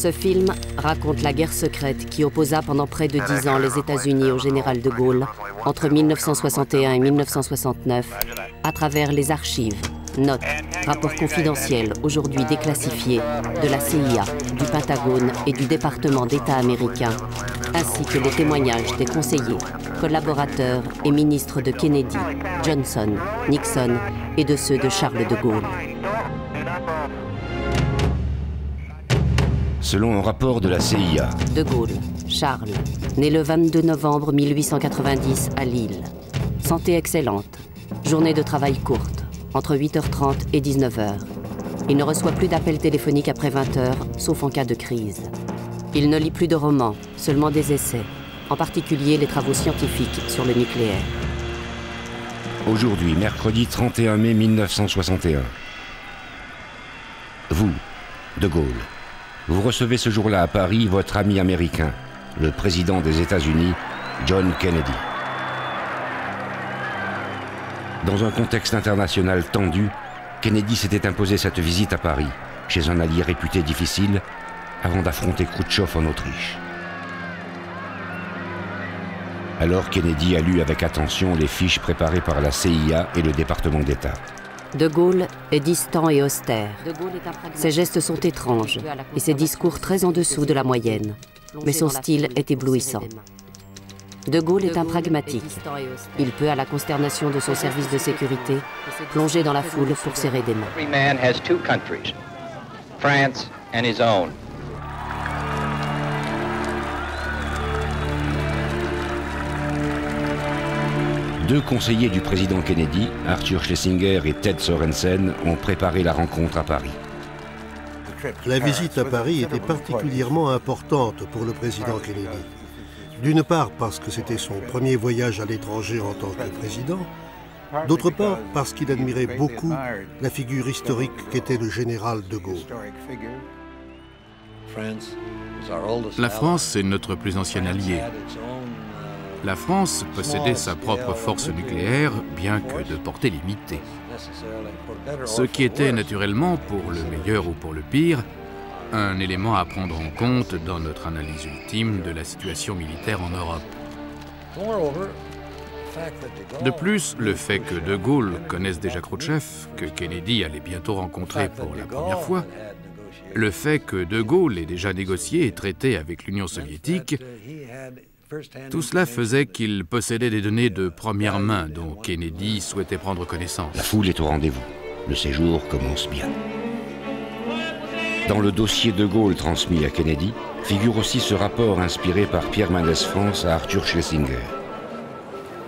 Ce film raconte la guerre secrète qui opposa pendant près de 10 ans les États-Unis au général de Gaulle entre 1961 et 1969 à travers les archives, notes, rapports confidentiels aujourd'hui déclassifiés de la CIA, du Pentagone et du département d'État américain, ainsi que les témoignages des conseillers, collaborateurs et ministres de Kennedy, Johnson, Nixon et de ceux de Charles de Gaulle. Selon un rapport de la CIA, De Gaulle, Charles, né le 22 novembre 1890 à Lille. Santé excellente, journée de travail courte, entre 8h30 et 19h. Il ne reçoit plus d'appels téléphoniques après 20h, sauf en cas de crise. Il ne lit plus de romans, seulement des essais, en particulier les travaux scientifiques sur le nucléaire. Aujourd'hui, mercredi 31 mai 1961. Vous, De Gaulle, vous recevez ce jour-là à Paris votre ami américain, le président des États-Unis, John Kennedy. Dans un contexte international tendu, Kennedy s'était imposé cette visite à Paris, chez un allié réputé difficile, avant d'affronter Khrouchtchev en Autriche. Alors Kennedy a lu avec attention les fiches préparées par la CIA et le département d'État. De Gaulle est distant et austère. Ses gestes sont étranges et ses discours très en dessous de la moyenne. Mais son style est éblouissant. De Gaulle est un pragmatique. Il peut, à la consternation de son service de sécurité, plonger dans la foule pour serrer des mains. Every man has two countries, France and his own. Deux conseillers du président Kennedy, Arthur Schlesinger et Ted Sorensen, ont préparé la rencontre à Paris. La visite à Paris était particulièrement importante pour le président Kennedy. D'une part parce que c'était son premier voyage à l'étranger en tant que président, d'autre part parce qu'il admirait beaucoup la figure historique qu'était le général de Gaulle. La France est notre plus ancien allié. La France possédait sa propre force nucléaire, bien que de portée limitée. Ce qui était naturellement, pour le meilleur ou pour le pire, un élément à prendre en compte dans notre analyse ultime de la situation militaire en Europe. De plus, le fait que De Gaulle connaisse déjà Khrouchtchev, que Kennedy allait bientôt rencontrer pour la première fois, le fait que De Gaulle ait déjà négocié et traité avec l'Union soviétique, tout cela faisait qu'il possédait des données de première main dont Kennedy souhaitait prendre connaissance. La foule est au rendez-vous. Le séjour commence bien. Dans le dossier De Gaulle transmis à Kennedy, figure aussi ce rapport inspiré par Pierre Mendès France à Arthur Schlesinger.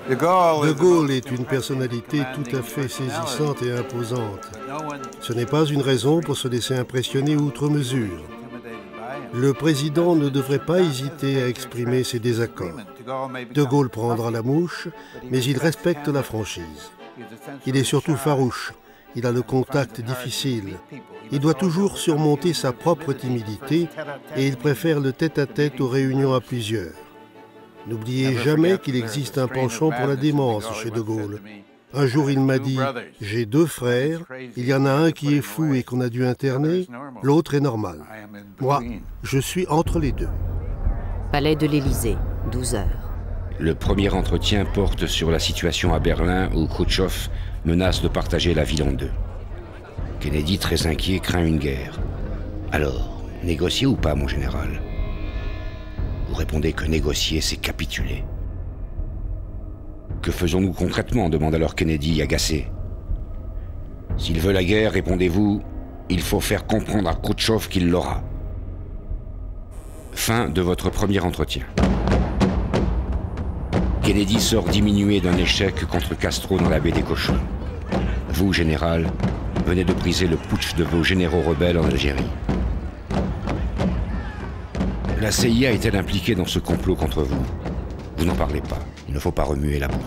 De Gaulle est une personnalité tout à fait saisissante et imposante. Ce n'est pas une raison pour se laisser impressionner outre mesure. Le président ne devrait pas hésiter à exprimer ses désaccords. De Gaulle prendra la mouche, mais il respecte la franchise. Il est surtout farouche. Il a le contact difficile. Il doit toujours surmonter sa propre timidité et il préfère le tête-à-tête aux réunions à plusieurs. N'oubliez jamais qu'il existe un penchant pour la démence chez De Gaulle. Un jour, il m'a dit « J'ai deux frères, il y en a un qui est fou et qu'on a dû interner, l'autre est normal. Moi, je suis entre les deux. » Palais de l'Élysée, 12h. Le premier entretien porte sur la situation à Berlin où Khrouchtchev menace de partager la ville en deux. Kennedy, très inquiet, craint une guerre. Alors, négocier ou pas, mon général? Vous répondez que négocier, c'est capituler. Que faisons-nous concrètement? Demande alors Kennedy, agacé. S'il veut la guerre, répondez-vous, il faut faire comprendre à Khrouchtchev qu'il l'aura. Fin de votre premier entretien. Kennedy sort diminué d'un échec contre Castro dans la baie des Cochons. Vous, général, venez de briser le putsch de vos généraux rebelles en Algérie. La CIA est-elle impliquée dans ce complot contre vous? Vous n'en parlez pas, il ne faut pas remuer la boue.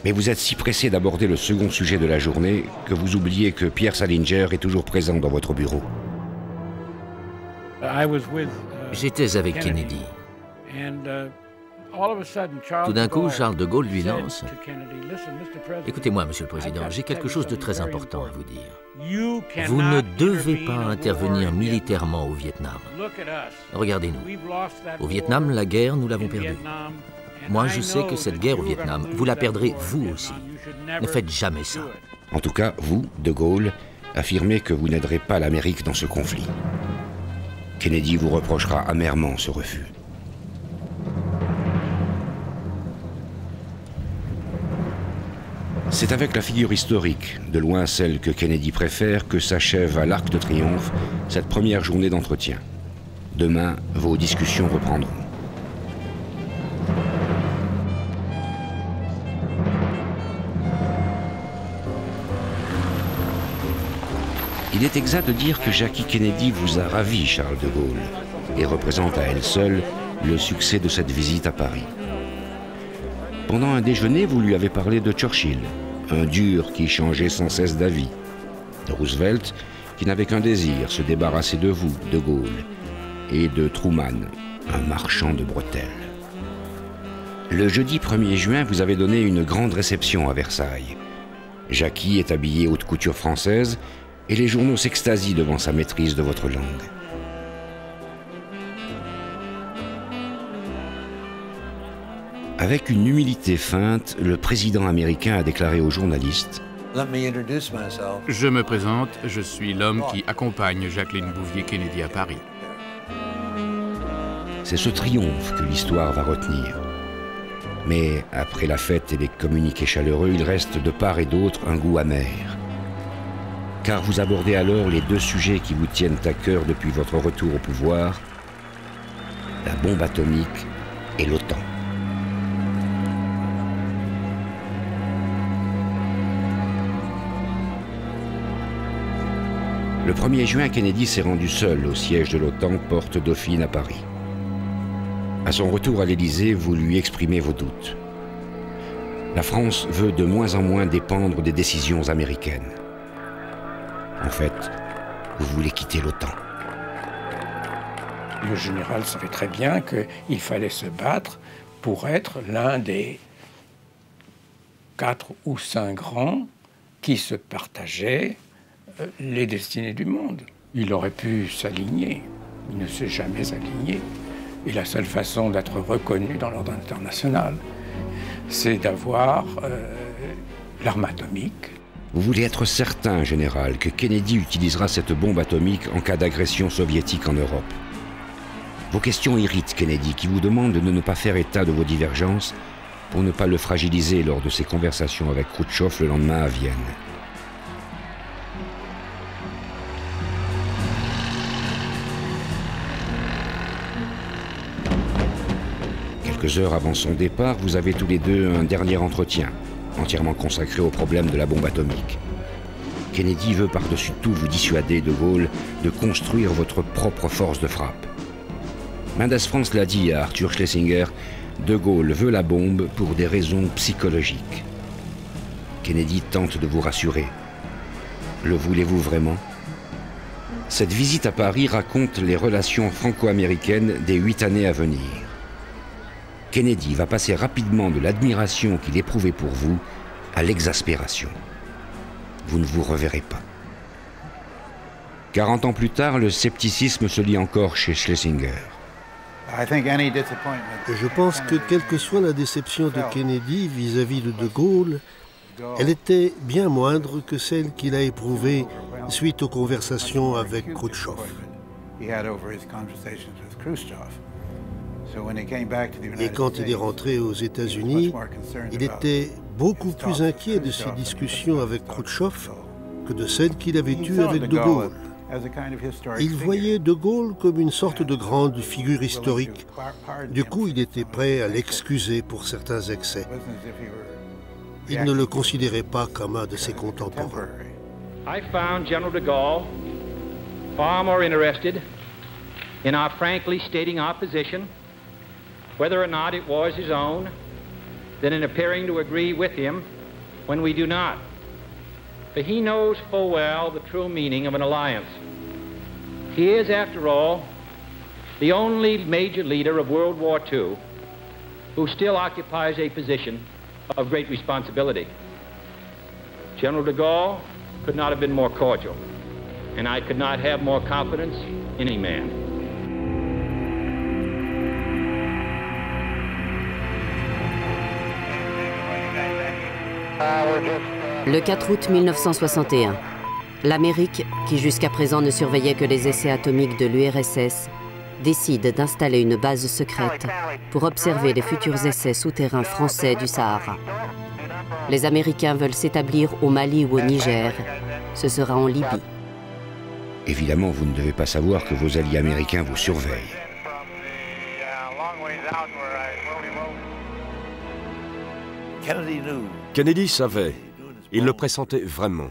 Mais vous êtes si pressé d'aborder le second sujet de la journée que vous oubliez que Pierre Salinger est toujours présent dans votre bureau. J'étais avec Kennedy. Tout d'un coup, Charles de Gaulle lui lance « Écoutez-moi, Monsieur le Président, j'ai quelque chose de très important à vous dire. Vous ne devez pas intervenir militairement au Vietnam. Regardez-nous. Au Vietnam, la guerre, nous l'avons perdue. Moi, je sais que cette guerre au Vietnam, vous la perdrez vous aussi. Ne faites jamais ça. » En tout cas, vous, de Gaulle, affirmez que vous n'aiderez pas l'Amérique dans ce conflit. Kennedy vous reprochera amèrement ce refus. C'est avec la figure historique, de loin celle que Kennedy préfère, que s'achève à l'Arc de Triomphe cette première journée d'entretien. Demain, vos discussions reprendront. Il est exact de dire que Jackie Kennedy vous a ravi, Charles de Gaulle, et représente à elle seule le succès de cette visite à Paris. Pendant un déjeuner, vous lui avez parlé de Churchill, un dur qui changeait sans cesse d'avis, de Roosevelt, qui n'avait qu'un désir, se débarrasser de vous, de Gaulle, et de Truman, un marchand de bretelles. Le jeudi 1er juin, vous avez donné une grande réception à Versailles. Jackie est habillé haute couture française, et les journaux s'extasient devant sa maîtrise de votre langue. Avec une humilité feinte, le président américain a déclaré aux journalistes « Je me présente, je suis l'homme qui accompagne Jacqueline Bouvier Kennedy à Paris. » C'est ce triomphe que l'histoire va retenir. Mais après la fête et les communiqués chaleureux, il reste de part et d'autre un goût amer. Car vous abordez alors les deux sujets qui vous tiennent à cœur depuis votre retour au pouvoir, la bombe atomique et l'OTAN. Le 1er juin, Kennedy s'est rendu seul au siège de l'OTAN, porte Dauphine à Paris. À son retour à l'Élysée, vous lui exprimez vos doutes. La France veut de moins en moins dépendre des décisions américaines. En fait, vous voulez quitter l'OTAN. Le général savait très bien qu'il fallait se battre pour être l'un des 4 ou 5 grands qui se partageaient les destinées du monde. Il aurait pu s'aligner. Il ne s'est jamais aligné. Et la seule façon d'être reconnu dans l'ordre international, c'est d'avoir l'arme atomique. Vous voulez être certain, général, que Kennedy utilisera cette bombe atomique en cas d'agression soviétique en Europe. Vos questions irritent Kennedy, qui vous demande de ne pas faire état de vos divergences pour ne pas le fragiliser lors de ses conversations avec Khrouchtchev le lendemain à Vienne. Quelques heures avant son départ, vous avez tous les deux un dernier entretien, entièrement consacré au problème de la bombe atomique. Kennedy veut par-dessus tout vous dissuader, de Gaulle, de construire votre propre force de frappe. Mendes France l'a dit à Arthur Schlesinger, de Gaulle veut la bombe pour des raisons psychologiques. Kennedy tente de vous rassurer. Le voulez-vous vraiment? Cette visite à Paris raconte les relations franco-américaines des 8 années à venir. Kennedy va passer rapidement de l'admiration qu'il éprouvait pour vous à l'exaspération. Vous ne vous reverrez pas. 40 ans plus tard, le scepticisme se lit encore chez Schlesinger. Je pense que quelle que soit la déception de Kennedy vis-à-vis de Gaulle, elle était bien moindre que celle qu'il a éprouvée suite aux conversations avec Khrouchtchev. Et quand il est rentré aux États-Unis, il était beaucoup plus inquiet de ses discussions avec Khrouchtchev que de celles qu'il avait eues avec de Gaulle. Il voyait de Gaulle comme une sorte de grande figure historique. Du coup, il était prêt à l'excuser pour certains excès. Il ne le considérait pas comme un de ses contemporains. I found General de Gaulle far more interested in our frankly stating our position, whether or not it was his own, than in appearing to agree with him when we do not. For he knows full well the true meaning of an alliance. He is, after all, the only major leader of World War II who still occupies a position of great responsibility. General de Gaulle could not have been more cordial, and I could not have more confidence in any man. Le 4 août 1961, l'Amérique, qui jusqu'à présent ne surveillait que les essais atomiques de l'URSS, décide d'installer une base secrète pour observer les futurs essais souterrains français du Sahara. Les Américains veulent s'établir au Mali ou au Niger. Ce sera en Libye. Évidemment, vous ne devez pas savoir que vos alliés américains vous surveillent. Kennedy savait, il le pressentait vraiment,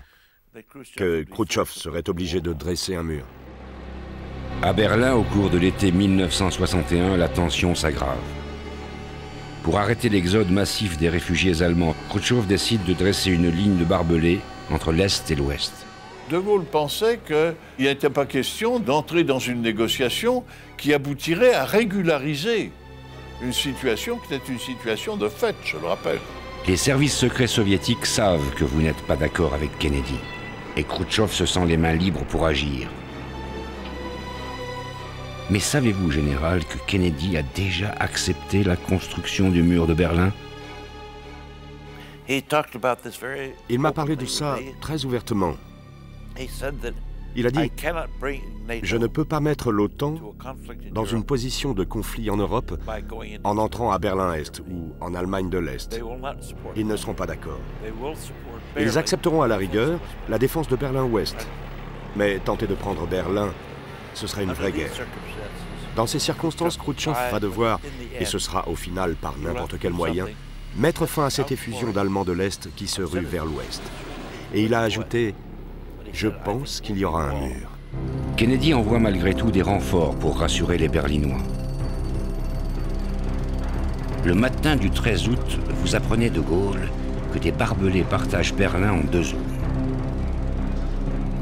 que Khrouchtchev serait obligé de dresser un mur. À Berlin, au cours de l'été 1961, la tension s'aggrave. Pour arrêter l'exode massif des réfugiés allemands, Khrouchtchev décide de dresser une ligne de barbelés entre l'Est et l'Ouest. De Gaulle pensait qu'il n'était pas question d'entrer dans une négociation qui aboutirait à régulariser une situation qui était une situation de fait, je le rappelle. Les services secrets soviétiques savent que vous n'êtes pas d'accord avec Kennedy, et Khrouchtchev se sent les mains libres pour agir. Mais savez-vous, général, que Kennedy a déjà accepté la construction du mur de Berlin? Il m'a parlé de ça très ouvertement. Il a dit « Je ne peux pas mettre l'OTAN dans une position de conflit en Europe en entrant à Berlin-Est ou en Allemagne de l'Est. Ils ne seront pas d'accord. Ils accepteront à la rigueur la défense de Berlin-Ouest. Mais tenter de prendre Berlin, ce serait une vraie guerre. Dans ces circonstances, Khrouchtchev va devoir, et ce sera au final par n'importe quel moyen, mettre fin à cette effusion d'Allemands de l'Est qui se rue vers l'Ouest. » Et il a ajouté « Je pense qu'il y aura un mur. » Kennedy envoie malgré tout des renforts pour rassurer les Berlinois. Le matin du 13 août, vous apprenez de Gaulle que des barbelés partagent Berlin en deux zones.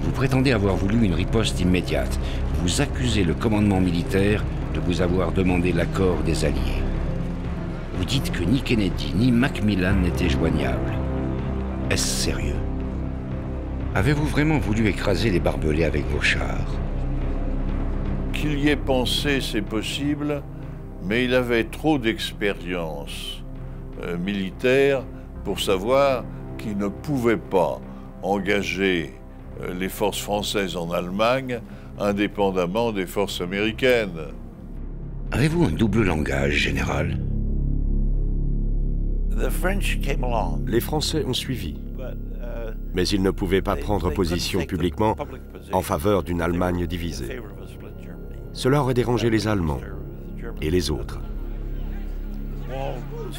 Vous prétendez avoir voulu une riposte immédiate. Vous accusez le commandement militaire de vous avoir demandé l'accord des Alliés. Vous dites que ni Kennedy ni Macmillan n'étaient joignables. Est-ce sérieux? Avez-vous vraiment voulu écraser les barbelés avec vos chars? Qu'il y ait pensé, c'est possible, mais il avait trop d'expérience militaire pour savoir qu'il ne pouvait pas engager les forces françaises en Allemagne indépendamment des forces américaines. Avez-vous un double langage, général? Les Français ont suivi, mais ils ne pouvaient pas prendre position publiquement en faveur d'une Allemagne divisée. Cela aurait dérangé les Allemands et les autres.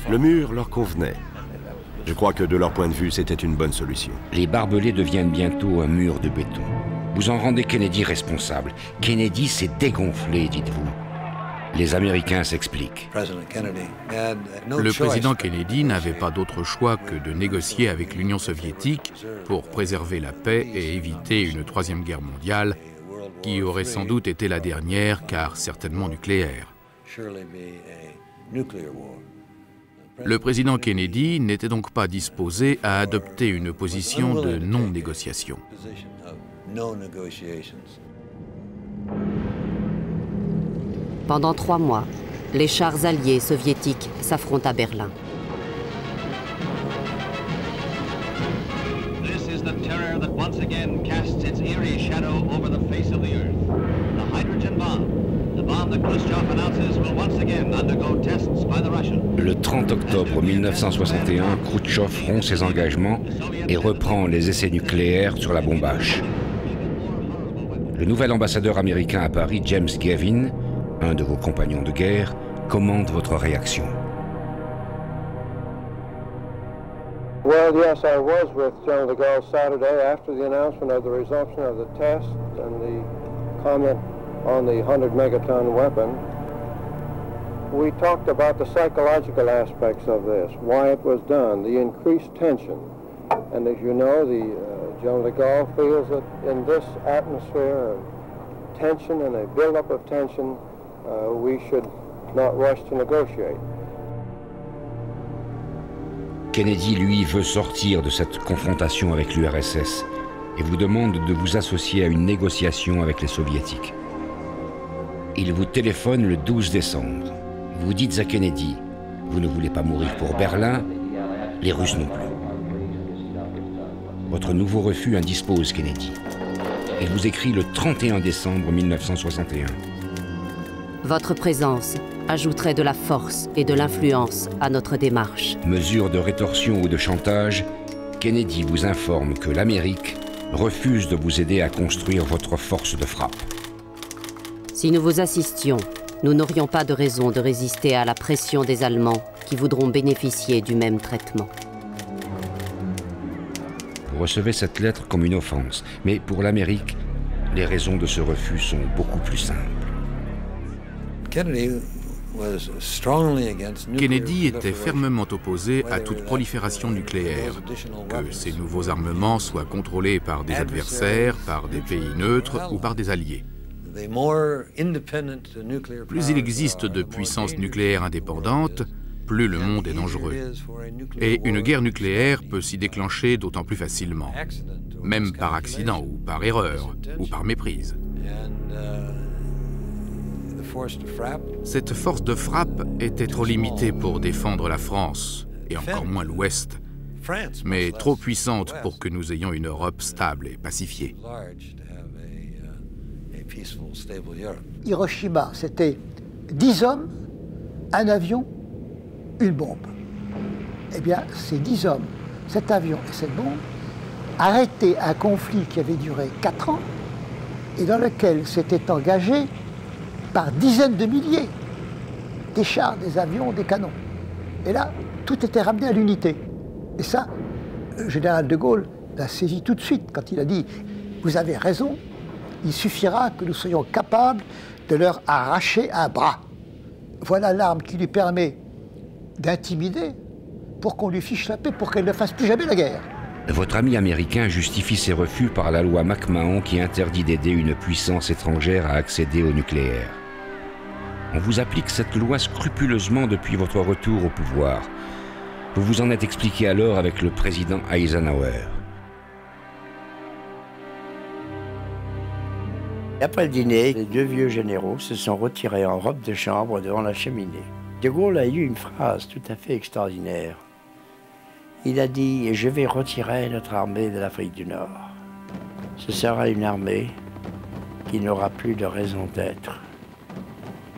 Le mur leur convenait. Je crois que de leur point de vue, c'était une bonne solution. Les barbelés deviennent bientôt un mur de béton. Vous en rendez Kennedy responsable. Kennedy s'est dégonflé, dites-vous. Les Américains s'expliquent. Le président Kennedy n'avait pas d'autre choix que de négocier avec l'Union soviétique pour préserver la paix et éviter une troisième guerre mondiale qui aurait sans doute été la dernière, car certainement nucléaire. Le président Kennedy n'était donc pas disposé à adopter une position de non-négociation. Pendant 3 mois, les chars alliés soviétiques s'affrontent à Berlin. This is the terror that once again casts its eerie shadow over the face of the earth. The hydrogen bomb. The bomb that Khrushchev announces will once again undergo tests by the Russians. Le 30 octobre 1961, Khrouchtchev rompt ses engagements et reprend les essais nucléaires sur la bombe H. Le nouvel ambassadeur américain à Paris, James Gavin, un de vos compagnons de guerre, commande votre réaction. Well, yes, I was with General de Gaulle Saturday after the announcement of the resumption of the test and the comment on the 100 megaton weapon. We talked about the psychological aspects of this, why it was done, the increased tension. And as you know, General de Gaulle feels that in this atmosphere of tension and a buildup of tension, we should not rush to negotiate. Kennedy, lui, veut sortir de cette confrontation avec l'URSS et vous demande de vous associer à une négociation avec les Soviétiques. Il vous téléphone le 12 décembre. Vous dites à Kennedy, vous ne voulez pas mourir pour Berlin, les Russes non plus. Votre nouveau refus indispose Kennedy. Il vous écrit le 31 décembre 1961. Votre présence ajouterait de la force et de l'influence à notre démarche. Mesure de rétorsion ou de chantage, Kennedy vous informe que l'Amérique refuse de vous aider à construire votre force de frappe. Si nous vous assistions, nous n'aurions pas de raison de résister à la pression des Allemands qui voudront bénéficier du même traitement. Vous recevez cette lettre comme une offense, mais pour l'Amérique, les raisons de ce refus sont beaucoup plus simples. Kennedy était fermement opposé à toute prolifération nucléaire, que ces nouveaux armements soient contrôlés par des adversaires, par des pays neutres ou par des alliés. Plus il existe de puissances nucléaires indépendantes, plus le monde est dangereux. Et une guerre nucléaire peut s'y déclencher d'autant plus facilement, même par accident ou par erreur ou par méprise. Cette force de frappe était trop limitée pour défendre la France, et encore moins l'Ouest, mais trop puissante pour que nous ayons une Europe stable et pacifiée. Hiroshima, c'était 10 hommes, un avion, une bombe. Eh bien, ces 10 hommes, cet avion et cette bombe arrêtaient un conflit qui avait duré 4 ans et dans lequel s'étaient engagés par dizaines de milliers des chars, des avions, des canons. Et là, tout était ramené à l'unité. Et ça, le général de Gaulle l'a saisi tout de suite quand il a dit « Vous avez raison, il suffira que nous soyons capables de leur arracher un bras. » Voilà l'arme qui lui permet d'intimider pour qu'on lui fiche la paix, pour qu'elle ne fasse plus jamais la guerre. Votre ami américain justifie ses refus par la loi McMahon qui interdit d'aider une puissance étrangère à accéder au nucléaire. On vous applique cette loi scrupuleusement depuis votre retour au pouvoir. Vous vous en êtes expliqué alors avec le président Eisenhower. Après le dîner, les deux vieux généraux se sont retirés en robe de chambre devant la cheminée. De Gaulle a eu une phrase tout à fait extraordinaire. Il a dit « Je vais retirer notre armée de l'Afrique du Nord. Ce sera une armée qui n'aura plus de raison d'être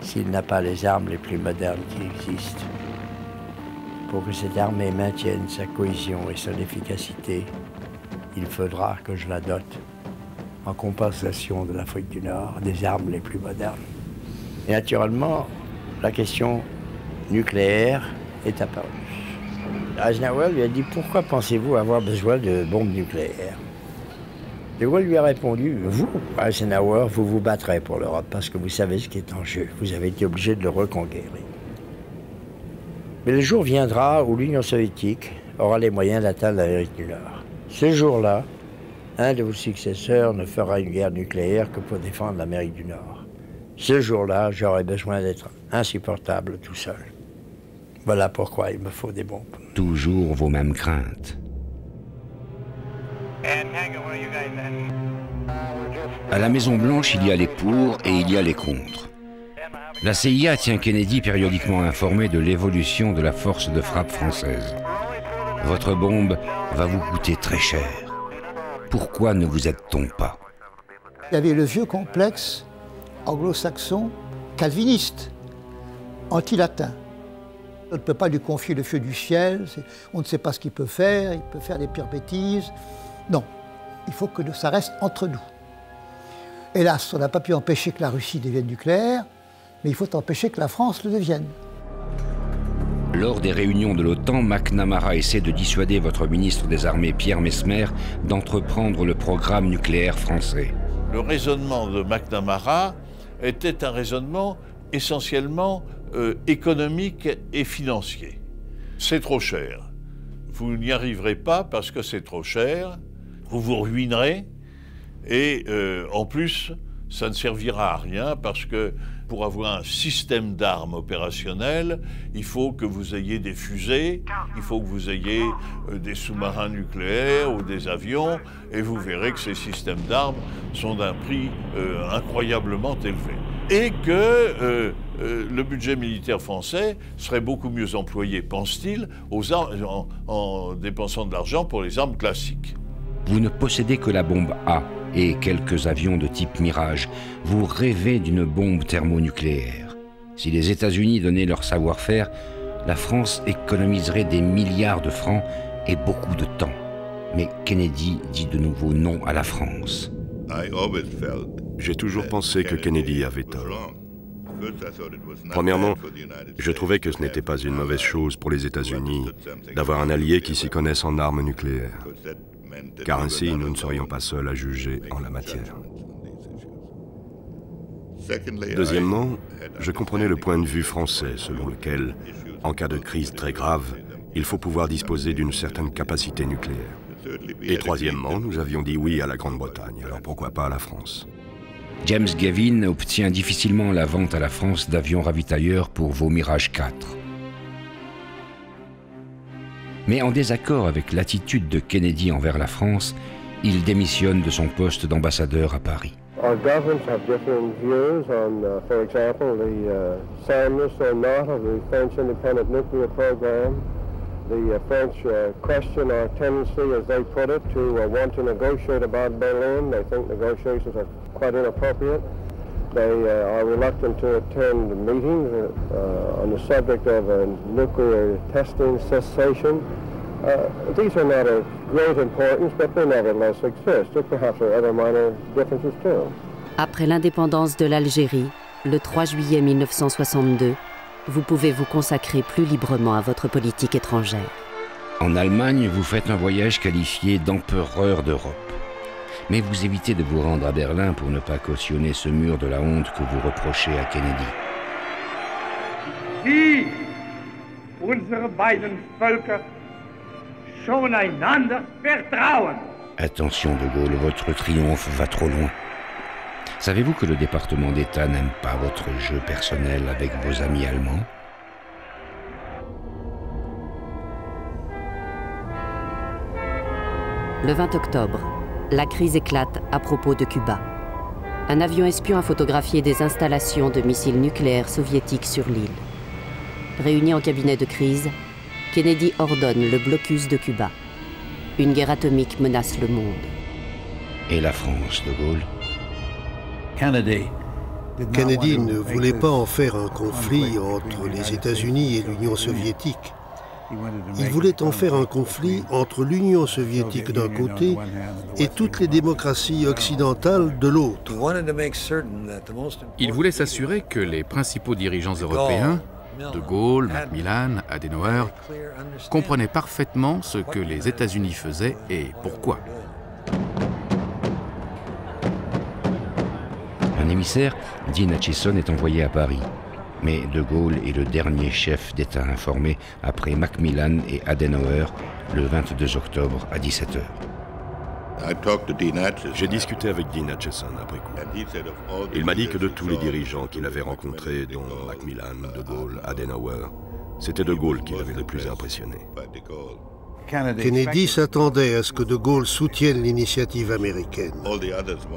s'il n'a pas les armes les plus modernes qui existent. Pour que cette armée maintienne sa cohésion et son efficacité, il faudra que je la dote, en compensation de l'Afrique du Nord, des armes les plus modernes. » Et naturellement, la question nucléaire est apparue. Eisenhower lui a dit « Pourquoi pensez-vous avoir besoin de bombes nucléaires ?» De Gaulle lui a répondu « Vous, Eisenhower, vous vous battrez pour l'Europe parce que vous savez ce qui est en jeu. Vous avez été obligé de le reconquérir. Mais le jour viendra où l'Union soviétique aura les moyens d'atteindre l'Amérique du Nord. Ce jour-là, un de vos successeurs ne fera une guerre nucléaire que pour défendre l'Amérique du Nord. Ce jour-là, j'aurai besoin d'être insupportable tout seul. Voilà pourquoi il me faut des bombes. » Toujours vos mêmes craintes. À la Maison-Blanche, il y a les pour et il y a les contre. La CIA tient Kennedy périodiquement informé de l'évolution de la force de frappe française. Votre bombe va vous coûter très cher. Pourquoi ne vous aide-t-on pas? Il y avait le vieux complexe anglo-saxon, calviniste, anti-latin. On ne peut pas lui confier le feu du ciel, on ne sait pas ce qu'il peut faire, il peut faire des pires bêtises. Non, il faut que ça reste entre nous. Hélas, on n'a pas pu empêcher que la Russie devienne nucléaire, mais il faut empêcher que la France le devienne. Lors des réunions de l'OTAN, McNamara essaie de dissuader votre ministre des Armées, Pierre Messmer, d'entreprendre le programme nucléaire français. Le raisonnement de McNamara était un raisonnement essentiellement économique et financier. C'est trop cher. Vous n'y arriverez pas parce que c'est trop cher, vous vous ruinerez et en plus, ça ne servira à rien parce que Pour avoir un système d'armes opérationnel, il faut que vous ayez des fusées, il faut que vous ayez des sous-marins nucléaires ou des avions, et vous verrez que ces systèmes d'armes sont d'un prix incroyablement élevé. Et que le budget militaire français serait beaucoup mieux employé, pense-t-il, en dépensant de l'argent pour les armes classiques. Vous ne possédez que la bombe A et quelques avions de type Mirage. Vous rêvez d'une bombe thermonucléaire. Si les États-Unis donnaient leur savoir-faire, la France économiserait des milliards de francs et beaucoup de temps. Mais Kennedy dit de nouveau non à la France. J'ai toujours pensé que Kennedy avait tort. Premièrement, je trouvais que ce n'était pas une mauvaise chose pour les États-Unis d'avoir un allié qui s'y connaisse en armes nucléaires, car ainsi nous ne serions pas seuls à juger en la matière. Deuxièmement, je comprenais le point de vue français selon lequel, en cas de crise très grave, il faut pouvoir disposer d'une certaine capacité nucléaire. Et troisièmement, nous avions dit oui à la Grande-Bretagne, alors pourquoi pas à la France? James Gavin obtient difficilement la vente à la France d'avions ravitailleurs pour vos Mirage 4. Mais en désaccord avec l'attitude de Kennedy envers la France, il démissionne de son poste d'ambassadeur à Paris. Our governments have different views on, for example, the soundness or not of the French independent nuclear program. The French question our tendency, as they put it, to want to negotiate about Berlin. They think negotiations are quite inappropriate. They are reluctant to attend meetings on the subject of nuclear testing cessation. These are not of great importance, but they nevertheless exist. Perhaps there are other minor differences too. Après l'indépendance de l'Algérie, le 3 juillet 1962, vous pouvez vous consacrer plus librement à votre politique étrangère. En Allemagne, vous faites un voyage qualifié d'empereur d'Europe. Mais vous évitez de vous rendre à Berlin pour ne pas cautionner ce mur de la honte que vous reprochez à Kennedy. Wie unsere beiden Völker schon einander vertrauen. Attention de Gaulle, votre triomphe va trop loin. Savez-vous que le département d'État n'aime pas votre jeu personnel avec vos amis allemands? Le 20 octobre, la crise éclate à propos de Cuba. Un avion espion a photographié des installations de missiles nucléaires soviétiques sur l'île. Réunis en cabinet de crise, Kennedy ordonne le blocus de Cuba. Une guerre atomique menace le monde. Et la France, de Gaulle? Kennedy ne voulait pas en faire un conflit entre les États-Unis et l'Union soviétique. Il voulait en faire un conflit entre l'Union soviétique d'un côté et toutes les démocraties occidentales de l'autre. Il voulait s'assurer que les principaux dirigeants européens, De Gaulle, Macmillan, Adenauer, comprenaient parfaitement ce que les États-Unis faisaient et pourquoi. Un émissaire, Dean Acheson, est envoyé à Paris. Mais De Gaulle est le dernier chef d'État informé après Macmillan et Adenauer le 22 octobre à 17h. J'ai discuté avec Dean Acheson après coup. Il m'a dit que de tous les dirigeants qu'il avait rencontrés, dont Macmillan, De Gaulle, Adenauer, c'était De Gaulle qui l'avait le plus impressionné. Kennedy s'attendait à ce que De Gaulle soutienne l'initiative américaine.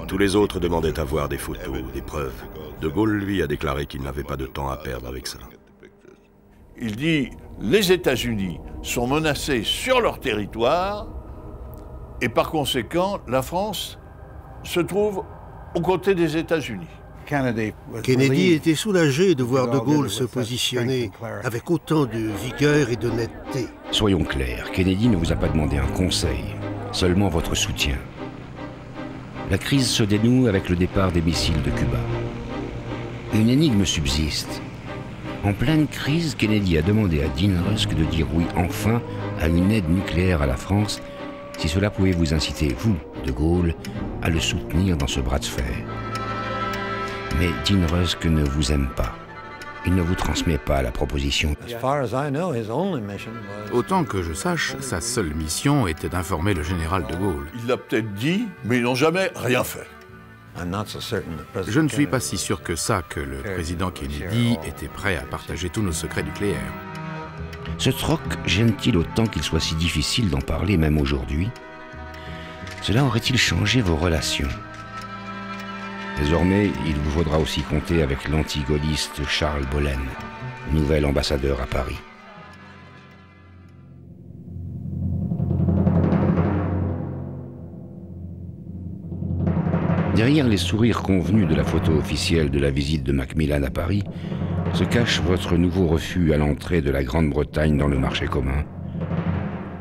Tous les autres demandaient à voir des photos, des preuves. De Gaulle, lui, a déclaré qu'il n'avait pas de temps à perdre avec ça. Il dit « Les États-Unis sont menacés sur leur territoire et par conséquent, la France se trouve aux côtés des États-Unis. » Kennedy était soulagé de voir De Gaulle se positionner avec autant de vigueur et d'honnêteté. Soyons clairs, Kennedy ne vous a pas demandé un conseil, seulement votre soutien. La crise se dénoue avec le départ des missiles de Cuba. Une énigme subsiste. En pleine crise, Kennedy a demandé à Dean Rusk de dire oui enfin à une aide nucléaire à la France, si cela pouvait vous inciter, vous, De Gaulle, à le soutenir dans ce bras de fer. Mais Dean Rusk ne vous aime pas. Il ne vous transmet pas la proposition. Autant que je sache, sa seule mission était d'informer le général De Gaulle. Il l'a peut-être dit, mais ils n'ont jamais rien fait. Je ne suis pas si sûr que ça que le président Kennedy était prêt à partager tous nos secrets nucléaires. Ce troc gêne-t-il autant qu'il soit si difficile d'en parler même aujourd'hui? Cela aurait-il changé vos relations? Désormais, il vous faudra aussi compter avec l'anti-gaulliste Charles Bollen, nouvel ambassadeur à Paris. Derrière les sourires convenus de la photo officielle de la visite de Macmillan à Paris, se cache votre nouveau refus à l'entrée de la Grande-Bretagne dans le marché commun.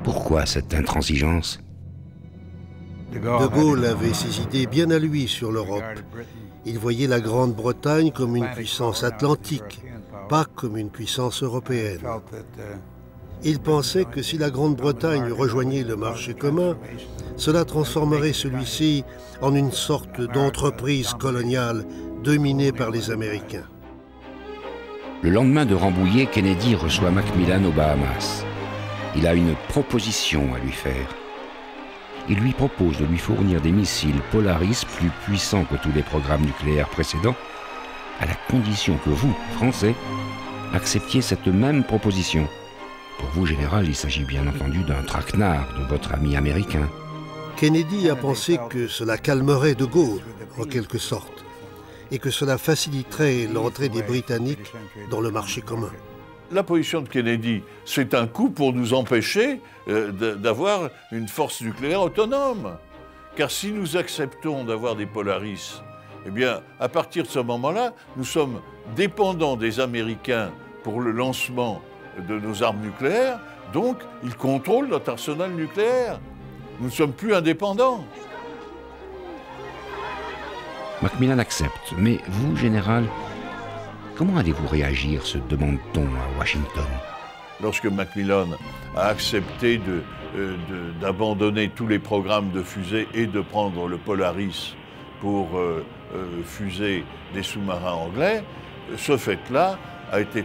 Pourquoi cette intransigeance? De Gaulle avait ses idées bien à lui sur l'Europe. Il voyait la Grande-Bretagne comme une puissance atlantique, pas comme une puissance européenne. Il pensait que si la Grande-Bretagne rejoignait le marché commun, cela transformerait celui-ci en une sorte d'entreprise coloniale dominée par les Américains. Le lendemain de Rambouillet, Kennedy reçoit Macmillan aux Bahamas. Il a une proposition à lui faire. Il lui propose de lui fournir des missiles Polaris plus puissants que tous les programmes nucléaires précédents, à la condition que vous, Français, acceptiez cette même proposition. Pour vous, général, il s'agit bien entendu d'un traquenard de votre ami américain. Kennedy a pensé que cela calmerait De Gaulle, en quelque sorte, et que cela faciliterait l'entrée des Britanniques dans le marché commun. La position de Kennedy, c'est un coup pour nous empêcher d'avoir une force nucléaire autonome. Car si nous acceptons d'avoir des Polaris, eh bien, à partir de ce moment-là, nous sommes dépendants des Américains pour le lancement de nos armes nucléaires, donc ils contrôlent notre arsenal nucléaire. Nous ne sommes plus indépendants. Macmillan accepte, mais vous, général, comment allez-vous réagir, se demande-t-on à Washington? Lorsque Macmillan a accepté d'abandonner tous les programmes de fusées et de prendre le Polaris pour fuser des sous-marins anglais, ce fait-là a été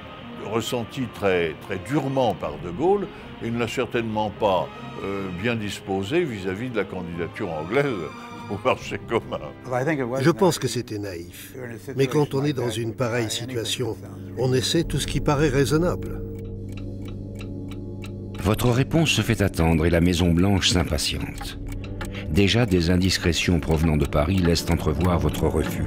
ressenti très, très durement par De Gaulle et ne l'a certainement pas bien disposé vis-à-vis de la candidature anglaise au marché commun. Je pense que c'était naïf. Mais quand on est dans une pareille situation, on essaie tout ce qui paraît raisonnable. Votre réponse se fait attendre et la Maison-Blanche s'impatiente. Déjà, des indiscrétions provenant de Paris laissent entrevoir votre refus.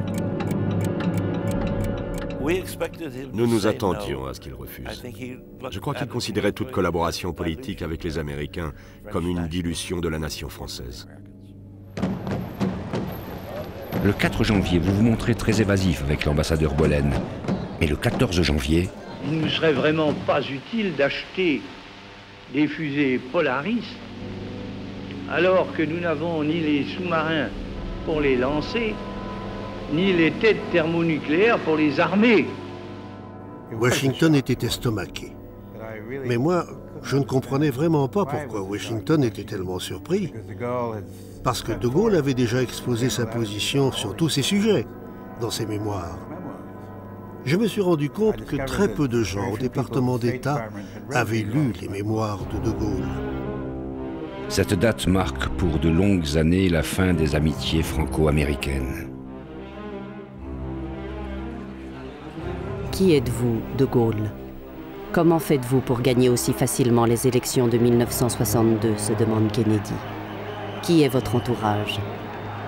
Nous nous attendions à ce qu'il refuse. Je crois qu'il considérait toute collaboration politique avec les Américains comme une dilution de la nation française. Le 4 janvier, vous vous montrez très évasif avec l'ambassadeur Bollen. Mais le 14 janvier... Il ne nous serait vraiment pas utile d'acheter des fusées Polaris alors que nous n'avons ni les sous-marins pour les lancer, ni les têtes thermonucléaires pour les armer. Washington était estomaqué. Mais moi, je ne comprenais vraiment pas pourquoi Washington était tellement surpris. Parce que De Gaulle avait déjà exposé sa position sur tous ces sujets dans ses mémoires. Je me suis rendu compte que très peu de gens au département d'État avaient lu les mémoires de Gaulle. Cette date marque pour de longues années la fin des amitiés franco-américaines. Qui êtes-vous, De Gaulle? Comment faites-vous pour gagner aussi facilement les élections de 1962, se demande Kennedy. Qui est votre entourage?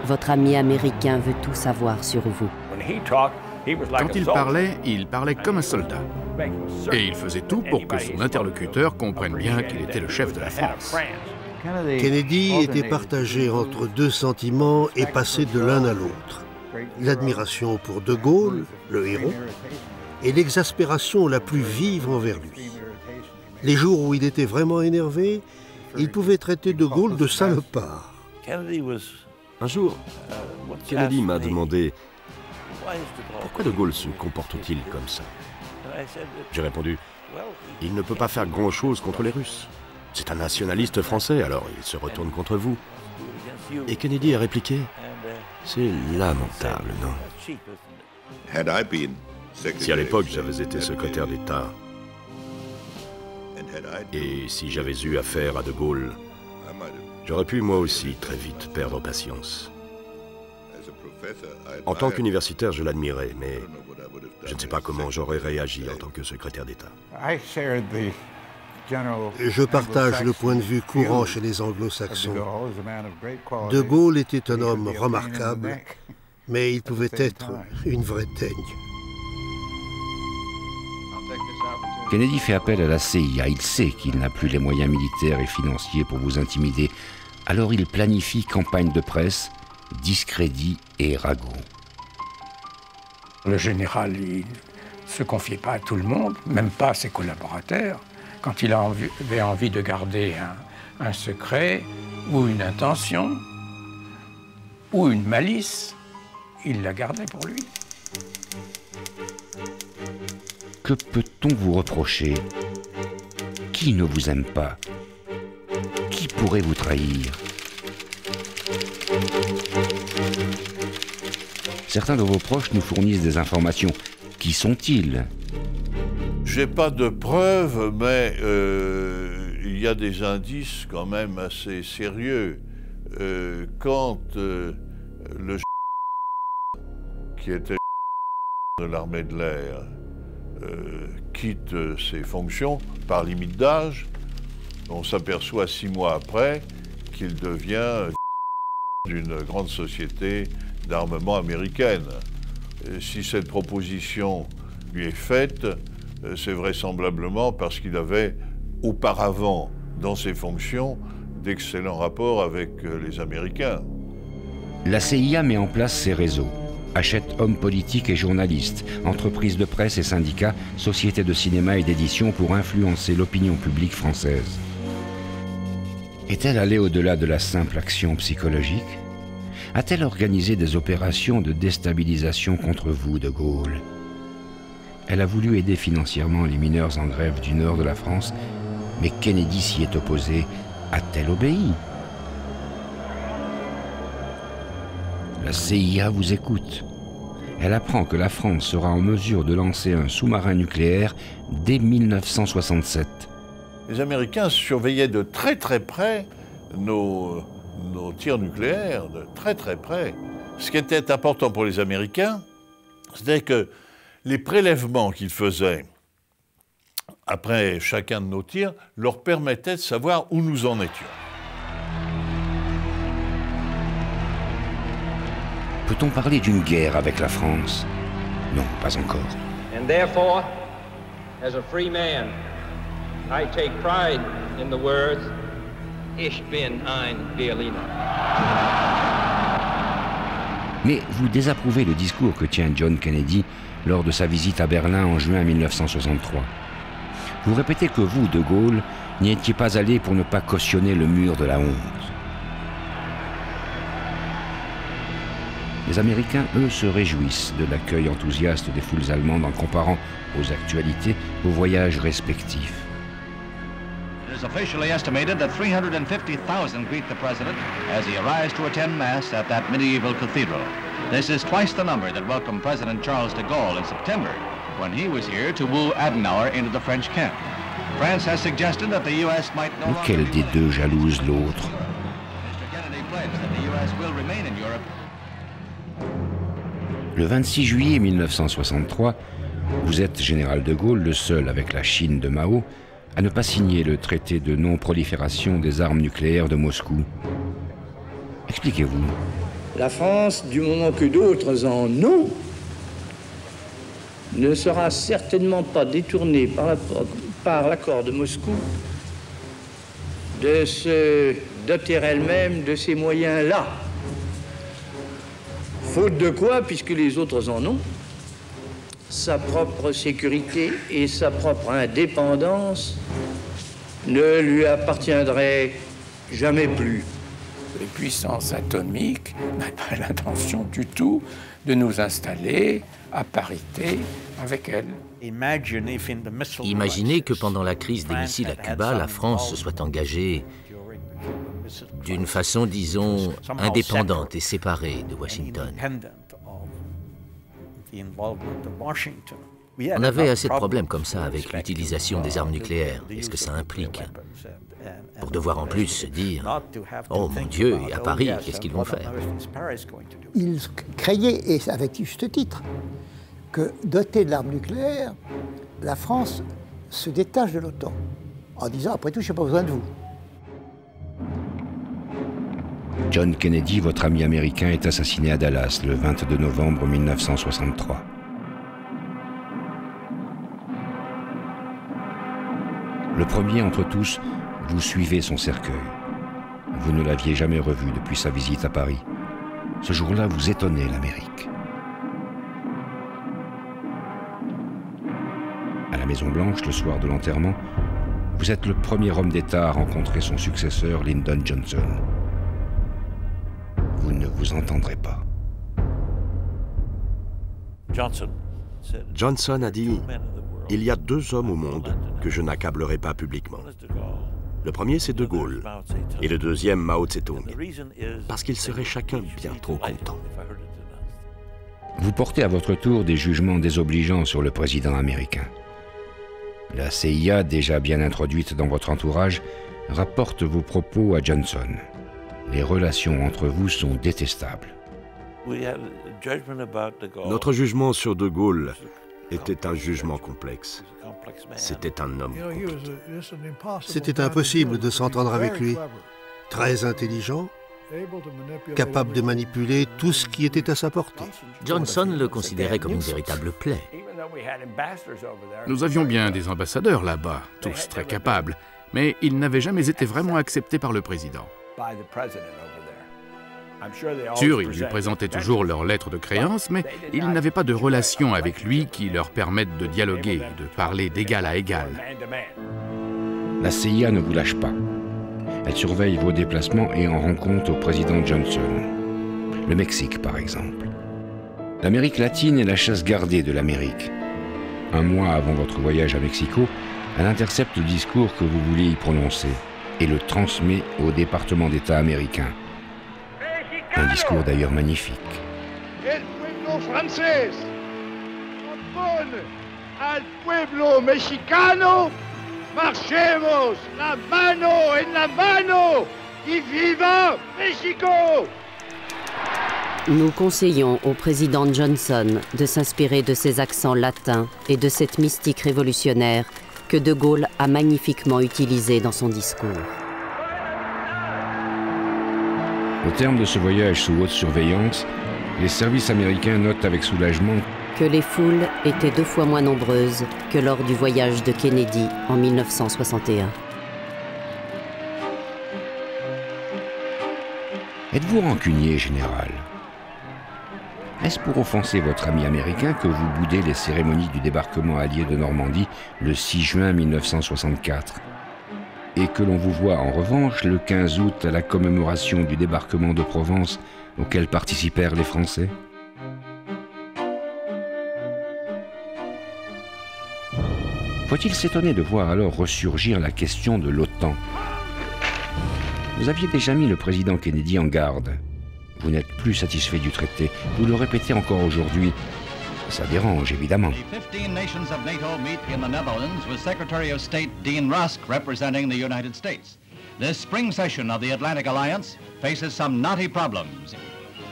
Votre ami américain veut tout savoir sur vous. Quand il parlait comme un soldat. Et il faisait tout pour que son interlocuteur comprenne bien qu'il était le chef de la France. Kennedy était partagé entre deux sentiments et passait de l'un à l'autre. L'admiration pour De Gaulle, le héros, et l'exaspération la plus vive envers lui. Les jours où il était vraiment énervé, il pouvait traiter De Gaulle de salopard. Un jour, Kennedy m'a demandé pourquoi De Gaulle se comporte-t-il comme ça. J'ai répondu, il ne peut pas faire grand-chose contre les Russes. C'est un nationaliste français, alors il se retourne contre vous. Et Kennedy a répliqué, c'est lamentable, non? Si à l'époque j'avais été secrétaire d'État, et si j'avais eu affaire à De Gaulle, j'aurais pu moi aussi très vite perdre patience. En tant qu'universitaire, je l'admirais, mais je ne sais pas comment j'aurais réagi en tant que secrétaire d'État. Je partage le point de vue courant chez les anglo-saxons. De Gaulle était un homme remarquable, mais il pouvait être une vraie teigne. Kennedy fait appel à la CIA. Il sait qu'il n'a plus les moyens militaires et financiers pour vous intimider. Alors il planifie campagne de presse, discrédit et ragots. Le général, il ne se confiait pas à tout le monde, même pas à ses collaborateurs. Quand il avait envie de garder un secret ou une intention ou une malice, il la gardait pour lui. Que peut-on vous reprocher? Qui ne vous aime pas? Qui pourrait vous trahir? Certains de vos proches nous fournissent des informations. Qui sont-ils? J'ai pas de preuves, mais il y a des indices quand même assez sérieux. Quand le qui était de l'armée de l'air quitte ses fonctions par limite d'âge, on s'aperçoit 6 mois après qu'il devient d'une grande société d'armement américaine. Et si cette proposition lui est faite, c'est vraisemblablement parce qu'il avait auparavant, dans ses fonctions, d'excellents rapports avec les Américains. La CIA met en place ses réseaux, achète hommes politiques et journalistes, entreprises de presse et syndicats, sociétés de cinéma et d'édition pour influencer l'opinion publique française. Est-elle allée au-delà de la simple action psychologique? A-t-elle organisé des opérations de déstabilisation contre vous, de Gaulle? Elle a voulu aider financièrement les mineurs en grève du nord de la France, mais Kennedy s'y est opposé. A-t-elle obéi? La CIA vous écoute. Elle apprend que la France sera en mesure de lancer un sous-marin nucléaire dès 1967. Les Américains surveillaient de très très près nos tirs nucléaires, de très très près. Ce qui était important pour les Américains, c'était que les prélèvements qu'ils faisaient après chacun de nos tirs leur permettaient de savoir où nous en étions. Peut-on parler d'une guerre avec la France? Non, pas encore. And therefore, as a free man, I take pride in the words, Ich bin ein Berliner. Mais vous désapprouvez le discours que tient John Kennedy lors de sa visite à Berlin en juin 1963. Vous répétez que vous, de Gaulle, n'y étiez pas allé pour ne pas cautionner le mur de la honte. Les Américains, eux, se réjouissent de l'accueil enthousiaste des foules allemandes en comparant aux actualités vos voyages respectifs. It is officially estimated that 350,000 greet the president as he arrives to attend mass at that medieval cathedral. This is twice the number that welcomed President Charles de Gaulle in September, when he was here to woo Adenauer into the French camp. France has suggested that the U.S. might no longer Lequel des deux jalouse l'autre? Mr. Kennedy pledged that the U.S. will remain in Europe. Le 26 juillet 1963, vous êtes, général de Gaulle, le seul avec la Chine de Mao à ne pas signer le traité de non-prolifération des armes nucléaires de Moscou. Expliquez-vous. La France, du moment que d'autres en ont, ne sera certainement pas détournée par l'accord de Moscou de se doter elle-même de ces moyens-là. Faute de quoi, puisque les autres en ont, sa propre sécurité et sa propre indépendance ne lui appartiendraient jamais plus. Les puissances atomiques n'avaient pas l'intention du tout de nous installer à parité avec elles. Imaginez que pendant la crise des missiles à Cuba, la France se soit engagée d'une façon, disons, indépendante et séparée de Washington. On avait assez de problèmes comme ça avec l'utilisation des armes nucléaires et ce que ça implique. Pour devoir en plus se dire « Oh mon Dieu, et à Paris, qu'est-ce qu'ils vont faire ?» Ils craignaient, et avec juste titre, que dotée de l'arme nucléaire, la France se détache de l'OTAN, en disant « Après tout, je n'ai pas besoin de vous ». John Kennedy, votre ami américain, est assassiné à Dallas le 22 novembre 1963. Le premier entre tous, vous suivez son cercueil. Vous ne l'aviez jamais revu depuis sa visite à Paris. Ce jour-là, vous étonnez l'Amérique. À la Maison-Blanche, le soir de l'enterrement, vous êtes le premier homme d'État à rencontrer son successeur, Lyndon Johnson. Vous ne vous entendrez pas. Johnson a dit « Il y a deux hommes au monde que je n'accablerai pas publiquement. Le premier, c'est De Gaulle, et le deuxième, Mao Tse-tung, parce qu'ils seraient chacun bien trop contents. » Vous portez à votre tour des jugements désobligeants sur le président américain. La CIA, déjà bien introduite dans votre entourage, rapporte vos propos à Johnson. Les relations entre vous sont détestables. Notre jugement sur De Gaulle était un jugement complexe. C'était un homme compliqué. C'était impossible de s'entendre avec lui. Très intelligent, capable de manipuler tout ce qui était à sa portée. Johnson le considérait comme une véritable plaie. Nous avions bien des ambassadeurs là-bas, tous très capables, mais ils n'avaient jamais été vraiment acceptés par le président. Sûr, ils lui présentaient toujours leurs lettres de créance, mais ils n'avaient pas de relation avec lui qui leur permette de dialoguer, de parler d'égal à égal. La CIA ne vous lâche pas. Elle surveille vos déplacements et en rend compte au président Johnson. Le Mexique, par exemple. L'Amérique latine est la chasse gardée de l'Amérique. Un mois avant votre voyage à Mexico, elle intercepte le discours que vous vouliez y prononcer et le transmet au département d'État américain. Un discours d'ailleurs magnifique. El pueblo francés opone al pueblo mexicano, marchemos la mano en la mano y viva México! Nous conseillons au président Johnson de s'inspirer de ces accents latins et de cette mystique révolutionnaire que De Gaulle a magnifiquement utilisé dans son discours. Au terme de ce voyage sous haute surveillance, les services américains notent avec soulagement que les foules étaient 2 fois moins nombreuses que lors du voyage de Kennedy en 1961. Êtes-vous rancunier, général? Est-ce pour offenser votre ami américain que vous boudez les cérémonies du débarquement allié de Normandie le 6 juin 1964 et que l'on vous voit en revanche le 15 août à la commémoration du débarquement de Provence auquel participèrent les Français? Faut-il s'étonner de voir alors ressurgir la question de l'OTAN? Vous aviez déjà mis le président Kennedy en garde. Vous n'êtes plus satisfait du traité. Vous le répétez encore aujourd'hui. Ça dérange, évidemment. The 15 nations of NATO meet in the Netherlands with Secretary of State Dean Rusk representing the United States. This spring session of the Atlantic Alliance faces some knotty problems.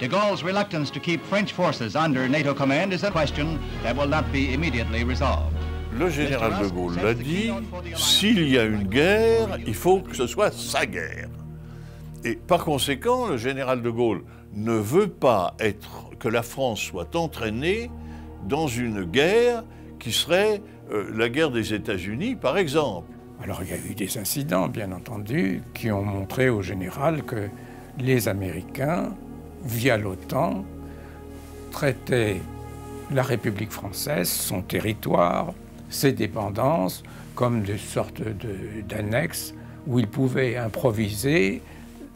De Gaulle's reluctance to keep French forces under NATO command is a question that will not be immediately resolved. Le général de Gaulle l'a dit, s'il y a une guerre, il faut que ce soit sa guerre. Et par conséquent, le général de Gaulle ne veut pas que la France soit entraînée dans une guerre qui serait la guerre des États-Unis, par exemple. Alors il y a eu des incidents, bien entendu, qui ont montré au général que les Américains, via l'OTAN, traitaient la République française, son territoire, ses dépendances, comme des sortes d'annexes où ils pouvaient improviser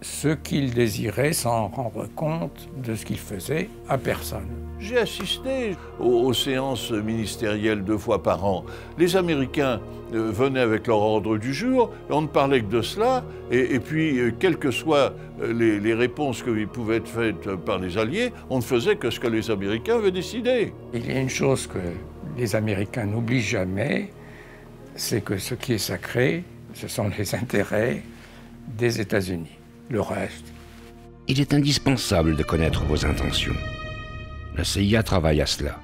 ce qu'ils désiraient sans rendre compte de ce qu'ils faisaient à personne. J'ai assisté aux séances ministérielles 2 fois par an. Les Américains venaient avec leur ordre du jour, on ne parlait que de cela, et puis, quelles que soient les réponses qui pouvaient être faites par les Alliés, on ne faisait que ce que les Américains avaient décidé. Il y a une chose que les Américains n'oublient jamais, c'est que ce qui est sacré, ce sont les intérêts des États-Unis. Le reste. Il est indispensable de connaître vos intentions. La CIA travaille à cela.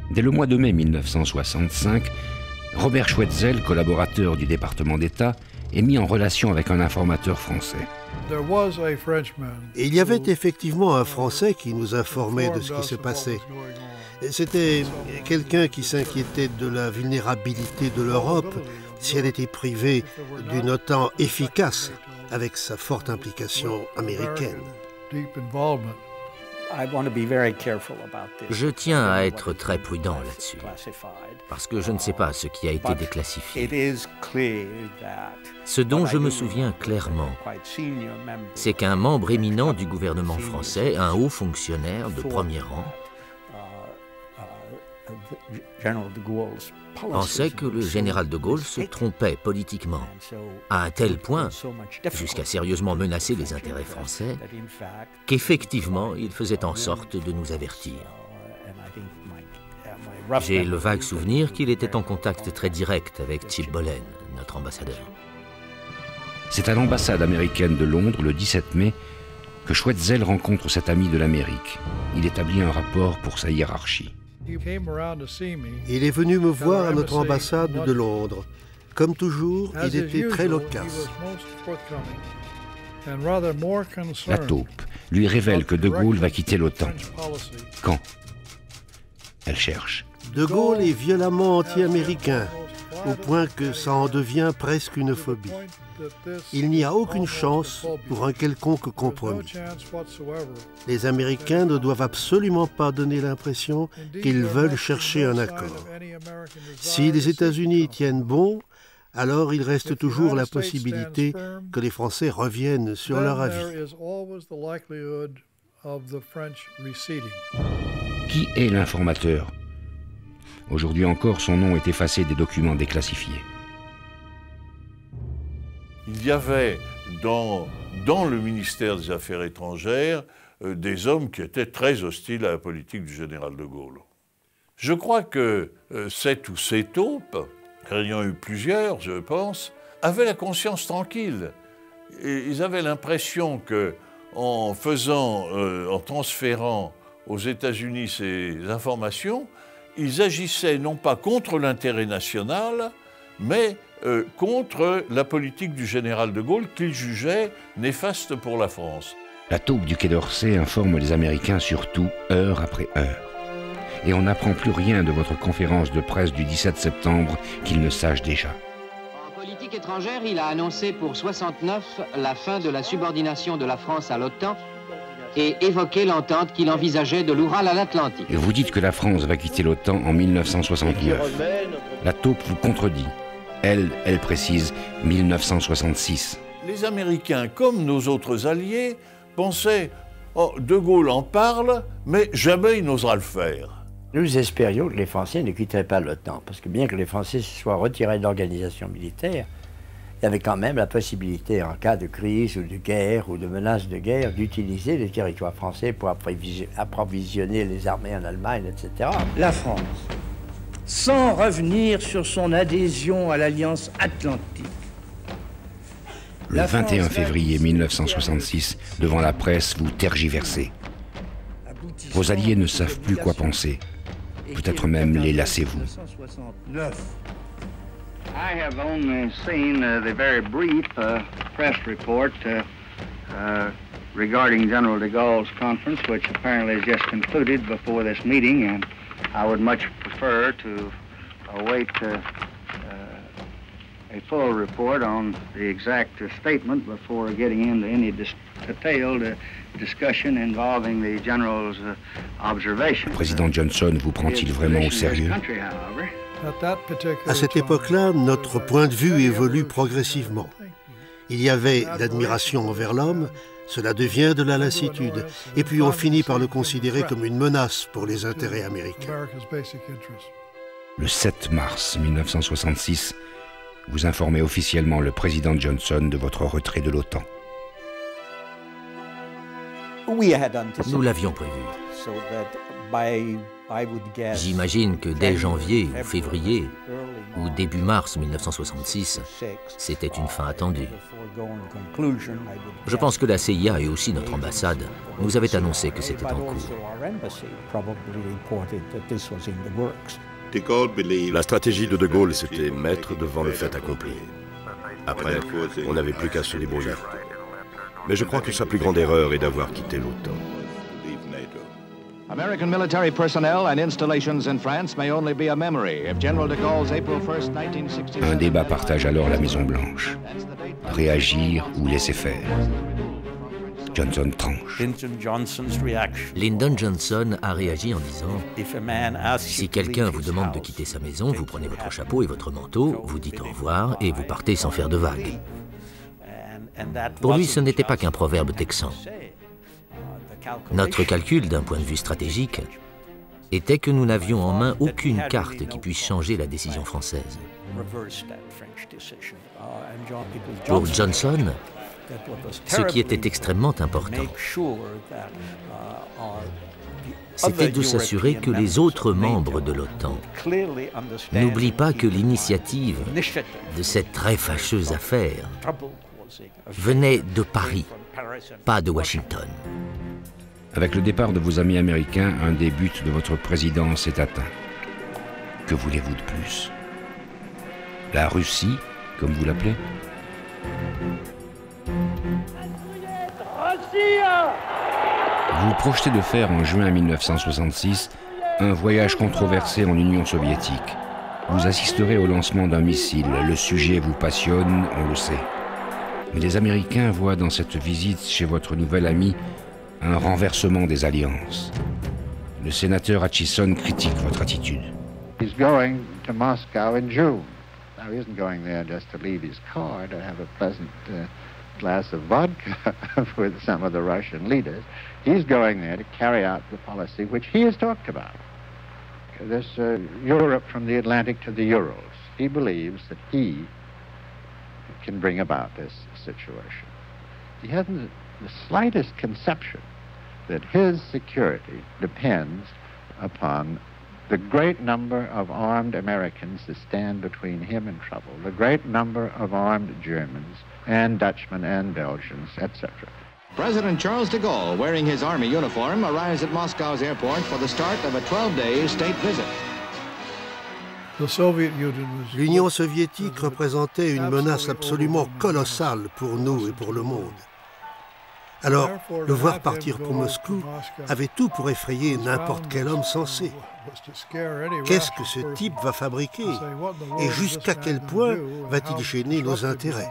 Dès le mois de mai 1965, Robert Schwetzel, collaborateur du département d'État, est mis en relation avec un informateur français. Et il y avait effectivement un Français qui nous informait de ce qui se passait. C'était quelqu'un qui s'inquiétait de la vulnérabilité de l'Europe si elle était privée d'une OTAN efficace avec sa forte implication américaine. Je tiens à être très prudent là-dessus, parce que je ne sais pas ce qui a été déclassifié. Ce dont je me souviens clairement, c'est qu'un membre éminent du gouvernement français, un haut fonctionnaire de premier rang, pensait que le général de Gaulle se trompait politiquement, à un tel point, jusqu'à sérieusement menacer les intérêts français, qu'effectivement, il faisait en sorte de nous avertir. J'ai le vague souvenir qu'il était en contact très direct avec Chip Bolen, notre ambassadeur. C'est à l'ambassade américaine de Londres, le 17 mai, que Schwetzel rencontre cet ami de l'Amérique. Il établit un rapport pour sa hiérarchie. Il est venu me voir à notre ambassade de Londres. Comme toujours, il était très loquace. La taupe lui révèle que De Gaulle va quitter l'OTAN. Quand? Elle cherche. De Gaulle est violemment anti-américain, au point que ça en devient presque une phobie. Il n'y a aucune chance pour un quelconque compromis. Les Américains ne doivent absolument pas donner l'impression qu'ils veulent chercher un accord. Si les États-Unis tiennent bon, alors il reste toujours la possibilité que les Français reviennent sur leur avis. Qui est l'informateur? Aujourd'hui encore, son nom est effacé des documents déclassifiés. Il y avait dans le ministère des Affaires étrangères des hommes qui étaient très hostiles à la politique du général de Gaulle. Je crois que cette ou ces taupes, ayant eu plusieurs, je pense, avaient la conscience tranquille. Et ils avaient l'impression qu'en en transférant aux États-Unis ces informations, ils agissaient non pas contre l'intérêt national, mais contre la politique du général de Gaulle qu'ils jugeaient néfaste pour la France. La taupe du Quai d'Orsay informe les Américains sur tout, heure après heure. Et on n'apprend plus rien de votre conférence de presse du 17 septembre qu'ils ne sachent déjà. En politique étrangère, il a annoncé pour 69 la fin de la subordination de la France à l'OTAN et évoqué l'entente qu'il envisageait de l'Oural à l'Atlantique. Et vous dites que la France va quitter l'OTAN en 1969. La taupe vous contredit. Elle précise 1966. Les Américains, comme nos autres alliés, pensaient « Oh, De Gaulle en parle, mais jamais il n'osera le faire ». Nous espérions que les Français ne quitteraient pas l'OTAN, parce que bien que les Français se soient retirés de l'organisation militaire, il y avait quand même la possibilité, en cas de crise ou de guerre ou de menace de guerre, d'utiliser les territoires français pour approvisionner les armées en Allemagne, etc. La France, sans revenir sur son adhésion à l'Alliance Atlantique. Le 21 février 1966, devant la presse, vous tergiversez. Vos alliés ne savent plus quoi penser. Peut-être même les lassez-vous. I have only seen the very brief press report regarding General de Gaulle's conference, which apparently has just concluded before this meeting, and I would much prefer to await a full report on the exact statement before getting into any detailed discussion involving the General's observation. Le président Johnson vous prend-il vraiment au sérieux? À cette époque-là, notre point de vue évolue progressivement. Il y avait l'admiration envers l'homme, cela devient de la lassitude, et puis on finit par le considérer comme une menace pour les intérêts américains. Le 7 mars 1966, vous informez officiellement le président Johnson de votre retrait de l'OTAN. Nous l'avions prévu. J'imagine que dès janvier ou février ou début mars 1966, c'était une fin attendue. Je pense que la CIA et aussi notre ambassade nous avaient annoncé que c'était en cours. La stratégie de De Gaulle, c'était mettre devant le fait accompli. Après, on n'avait plus qu'à se débrouiller. Mais je crois que sa plus grande erreur est d'avoir quitté l'OTAN. American military personnel and installations in France may only be a memory if General de Gaulle's April 1st, 1966... Un débat partage alors la Maison-Blanche. Réagir ou laisser faire. Johnson tranche. Lyndon Johnson a réagi en disant « Si quelqu'un vous demande de quitter sa maison, vous prenez votre chapeau et votre manteau, vous dites au revoir et vous partez sans faire de vagues. » Pour lui, ce n'était pas qu'un proverbe texan. Notre calcul, d'un point de vue stratégique, était que nous n'avions en main aucune carte qui puisse changer la décision française. Pour Johnson, ce qui était extrêmement important, c'était de s'assurer que les autres membres de l'OTAN n'oublient pas que l'initiative de cette très fâcheuse affaire venait de Paris, pas de Washington. Avec le départ de vos amis américains, un des buts de votre présidence est atteint. Que voulez-vous de plus? La Russie, comme vous l'appelez? Vous projetez de faire en juin 1966 un voyage controversé en Union soviétique. Vous assisterez au lancement d'un missile. Le sujet vous passionne, on le sait. Mais les Américains voient dans cette visite chez votre nouvel ami un renversement des alliances. Le sénateur Hutchison critique votre attitude. He's going to Moscow in June. Now, he isn't going there just to leave his car to have a pleasant glass of vodka with some of the Russian leaders. He's going there to carry out the policy which he has talked about. This Europe from the Atlantic to the Urals. He believes that he can bring about this situation. He hasn't the slightest conception that his security depends upon the great number of armed Americans that stand between him and trouble, the great number of armed Germans and Dutchmen and Belgians, etc. President Charles de Gaulle, wearing his army uniform, arrives at Moscow's airport for the start of a 12-day state visit. L'Union soviétique représentait une menace absolument colossale pour nous et pour le monde. Alors, le voir partir pour Moscou avait tout pour effrayer n'importe quel homme sensé. Qu'est-ce que ce type va fabriquer? Et jusqu'à quel point va-t-il gêner nos intérêts?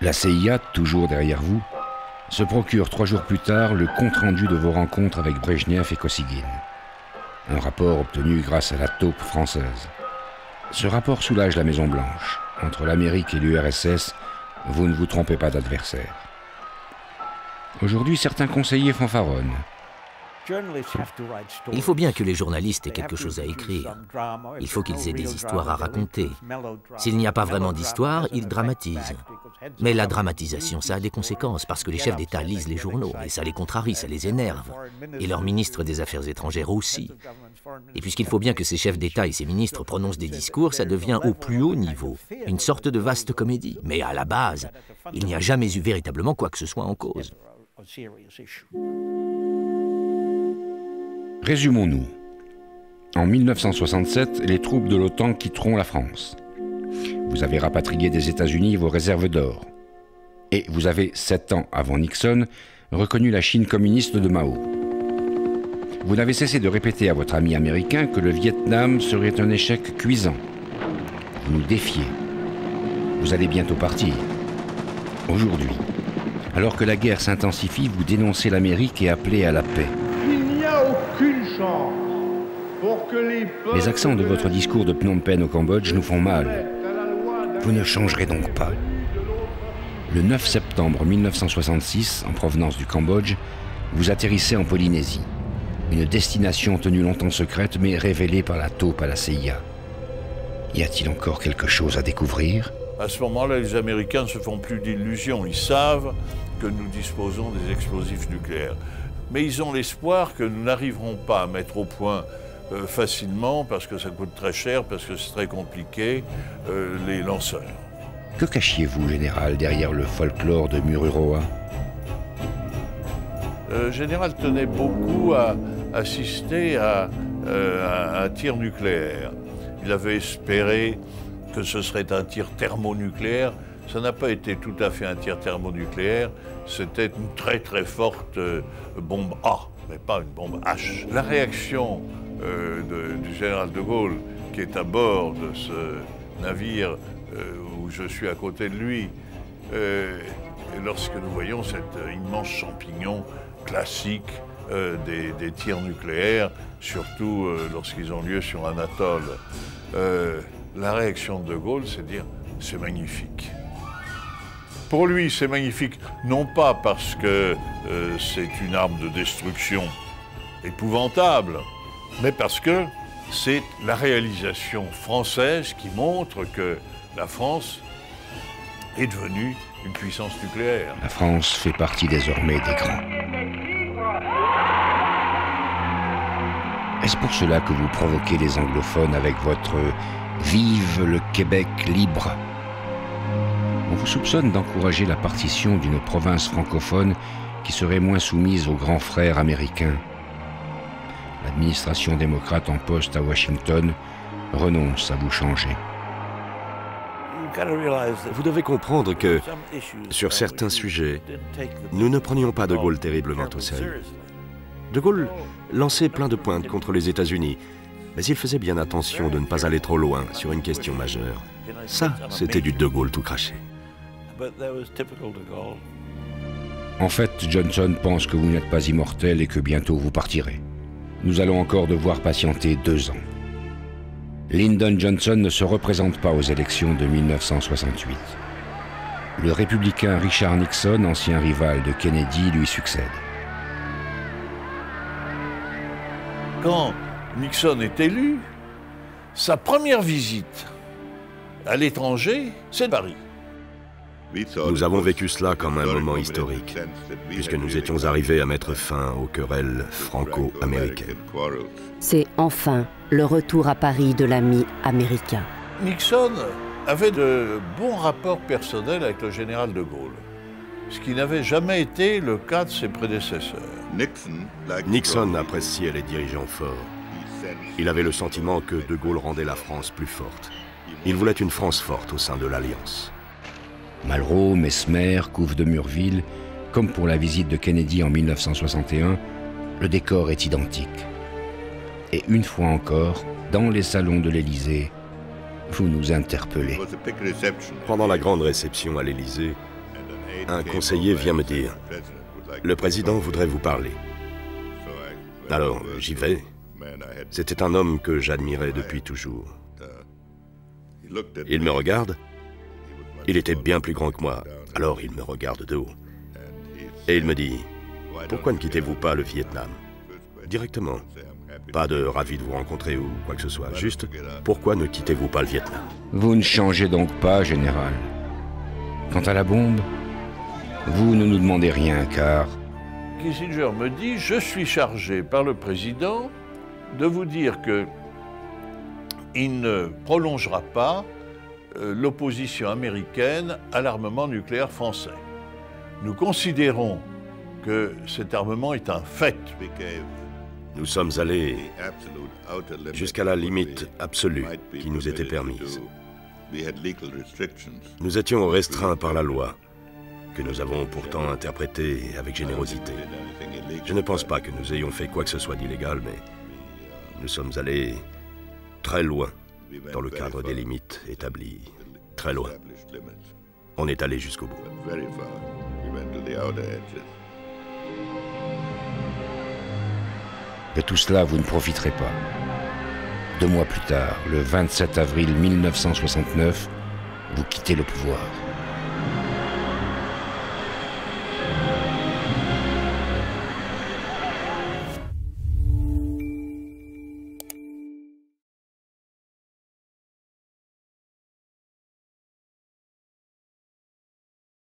La CIA, toujours derrière vous, se procure 3 jours plus tard le compte-rendu de vos rencontres avec Brejnev et Kosygin. Un rapport obtenu grâce à la taupe française. Ce rapport soulage la Maison-Blanche. Entre l'Amérique et l'URSS, vous ne vous trompez pas d'adversaire. Aujourd'hui, certains conseillers fanfaronnent. Il faut bien que les journalistes aient quelque chose à écrire. Il faut qu'ils aient des histoires à raconter. S'il n'y a pas vraiment d'histoire, ils dramatisent. Mais la dramatisation, ça a des conséquences, parce que les chefs d'État lisent les journaux, et ça les contrarie, ça les énerve. Et leur ministre des Affaires étrangères aussi. Et puisqu'il faut bien que ces chefs d'État et ces ministres prononcent des discours, ça devient au plus haut niveau, une sorte de vaste comédie. Mais à la base, il n'y a jamais eu véritablement quoi que ce soit en cause. Résumons-nous. En 1967, les troupes de l'OTAN quitteront la France. Vous avez rapatrié des États-Unis vos réserves d'or. Et vous avez, 7 ans avant Nixon, reconnu la Chine communiste de Mao. Vous n'avez cessé de répéter à votre ami américain que le Vietnam serait un échec cuisant. Vous nous défiez. Vous allez bientôt partir. Aujourd'hui, alors que la guerre s'intensifie, vous dénoncez l'Amérique et appelez à la paix. Il n'y a aucune chance pour que les peuples... Les accents de votre discours de Phnom Penh au Cambodge nous font mal. Vous ne changerez donc pas. Le 9 septembre 1966, en provenance du Cambodge, vous atterrissez en Polynésie. Une destination tenue longtemps secrète, mais révélée par la taupe à la CIA. Y a-t-il encore quelque chose à découvrir ? À ce moment-là, les Américains ne se font plus d'illusions. Ils savent que nous disposons des explosifs nucléaires. Mais ils ont l'espoir que nous n'arriverons pas à mettre au point facilement, parce que ça coûte très cher, parce que c'est très compliqué, les lanceurs. Que cachiez-vous, général, derrière le folklore de Mururoa? Le général tenait beaucoup à assister à un tir nucléaire. Il avait espéré que ce serait un tir thermonucléaire. Ça n'a pas été tout à fait un tir thermonucléaire, c'était une très très forte bombe A, mais pas une bombe H. La réaction du général de Gaulle, qui est à bord de ce navire où je suis à côté de lui, lorsque nous voyons cet immense champignon classique des tirs nucléaires, surtout lorsqu'ils ont lieu sur un atoll. La réaction de Gaulle, c'est de dire « c'est magnifique ». Pour lui, c'est magnifique, non pas parce que c'est une arme de destruction épouvantable, mais parce que c'est la réalisation française qui montre que la France est devenue une puissance nucléaire. La France fait partie désormais des grands. Est-ce pour cela que vous provoquez les anglophones avec votre « Vive le Québec libre » ? On vous soupçonne d'encourager la partition d'une province francophone qui serait moins soumise aux grands frères américains. L'administration démocrate en poste à Washington renonce à vous changer. Vous devez comprendre que, sur certains sujets, nous ne prenions pas de Gaulle terriblement au sérieux. De Gaulle lançait plein de pointes contre les États-Unis, mais il faisait bien attention de ne pas aller trop loin sur une question majeure. Ça, c'était du De Gaulle tout craché. En fait, Johnson pense que vous n'êtes pas immortel et que bientôt vous partirez. Nous allons encore devoir patienter 2 ans. Lyndon Johnson ne se représente pas aux élections de 1968. Le républicain Richard Nixon, ancien rival de Kennedy, lui succède. Quand Nixon est élu, sa première visite à l'étranger, c'est Paris. Nous avons vécu cela comme un moment historique, puisque nous étions arrivés à mettre fin aux querelles franco-américaines. C'est enfin le retour à Paris de l'ami américain. Nixon avait de bons rapports personnels avec le général de Gaulle, ce qui n'avait jamais été le cas de ses prédécesseurs. Nixon appréciait les dirigeants forts. Il avait le sentiment que de Gaulle rendait la France plus forte. Il voulait une France forte au sein de l'Alliance. Malraux, Mesmer, Couve de Murville, comme pour la visite de Kennedy en 1961, le décor est identique. Et une fois encore, dans les salons de l'Élysée, vous nous interpellez. Pendant la grande réception à l'Élysée, un conseiller vient me dire « Le président voudrait vous parler ». Alors, j'y vais. C'était un homme que j'admirais depuis toujours. Il me regarde. Il était bien plus grand que moi, alors il me regarde de haut. Et il me dit « Pourquoi ne quittez-vous pas le Vietnam ?» Directement. Pas de ravi de vous rencontrer ou quoi que ce soit. Juste, pourquoi ne quittez-vous pas le Vietnam? Vous ne changez donc pas, général. Quant à la bombe, vous ne nous demandez rien, car... Kissinger me dit « Je suis chargé par le président de vous dire que il ne prolongera pas l'opposition américaine à l'armement nucléaire français. Nous considérons que cet armement est un fait. » Nous sommes allés jusqu'à la limite absolue qui nous était permise. Nous étions restreints par la loi, que nous avons pourtant interprétée avec générosité. Je ne pense pas que nous ayons fait quoi que ce soit d'illégal, mais nous sommes allés très loin dans le cadre des limites établies. Très loin. On est allé jusqu'au bout. De tout cela, vous ne profiterez pas. 2 mois plus tard, le 27 avril 1969, vous quittez le pouvoir.